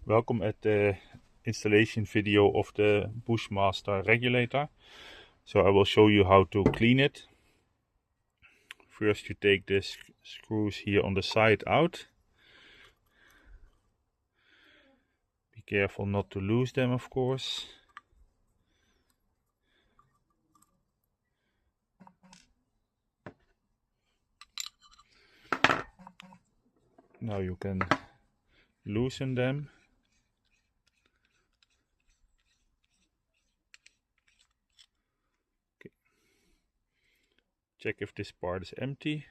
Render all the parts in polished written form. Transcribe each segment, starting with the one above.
Welcome at the installation video of the BUSHMASTER Regulator. So I will show you how to clean it. First you take the screws here on the side out. Be careful not to lose them, of course. Now you can loosen them. Okay. Check if this part is empty.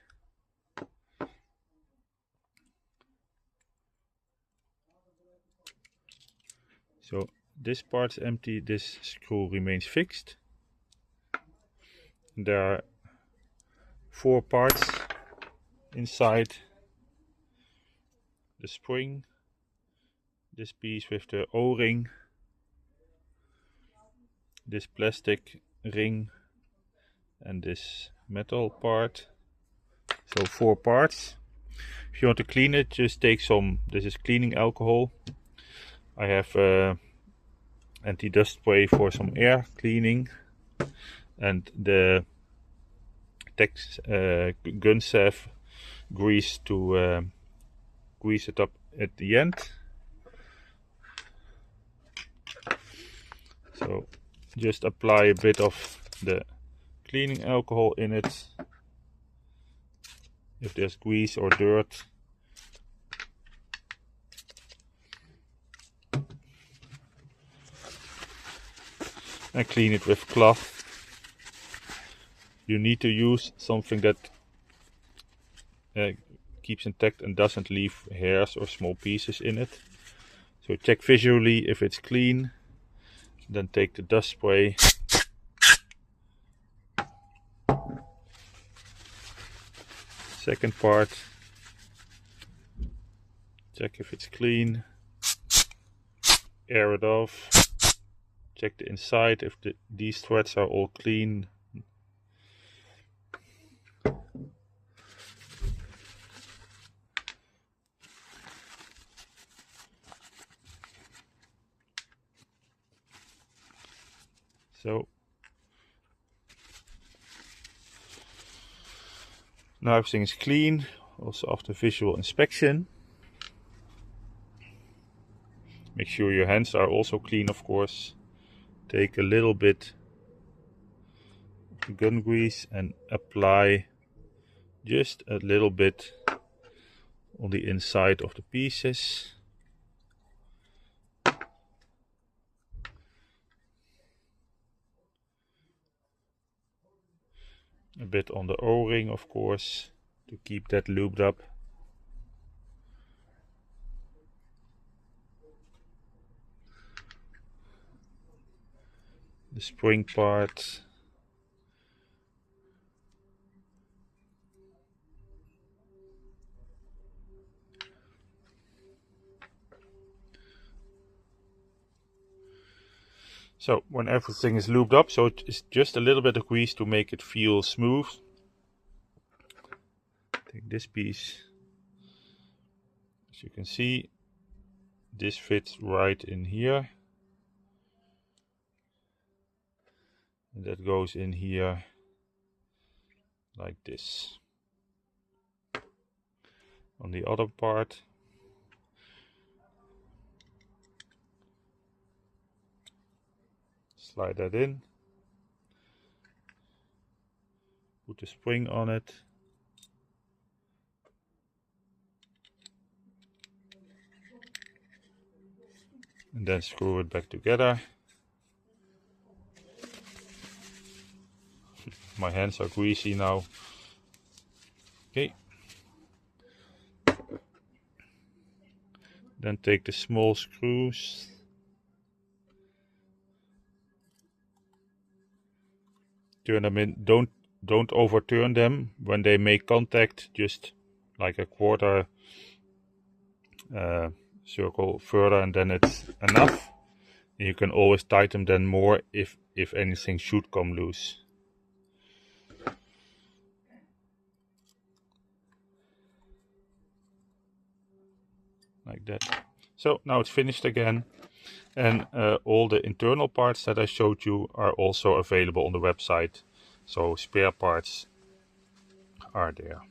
So this part is empty, this screw remains fixed. There are 4 parts inside the spring. This piece with the O-ring, this plastic ring, and this metal part. So 4 parts. If you want to clean it, just take some, this is cleaning alcohol. I have anti-dust spray for some air cleaning, and the gun salve grease to grease it up at the end. So just apply a bit of the cleaning alcohol in it. If there's grease or dirt, and clean it with cloth. You need to use something that keeps intact and doesn't leave hairs or small pieces in it. So check visually if it's clean, then take the dust spray. Second part, check if it's clean, air it off, check the inside if these threads are all clean. So now everything is clean, also after visual inspection. Make sure your hands are also clean, of course. Take a little bit of gun grease and apply just a little bit on the inside of the pieces. A bit on the O-ring, of course, to keep that lubed up. The spring part. So when everything is lubed up, so it's just a little bit of grease to make it feel smooth. Take this piece. As you can see, this fits right in here. And that goes in here like this. On the other part, slide that in, put the spring on it, and then screw it back together. My hands are greasy now. Okay. Then take the small screws. Turn them in. Don't overturn them. When they make contact, just like a quarter circle further, and then it's enough. And you can always tighten them more if anything should come loose. like that. So now it's finished again, and all the internal parts that I showed you are also available on the website, so spare parts are there.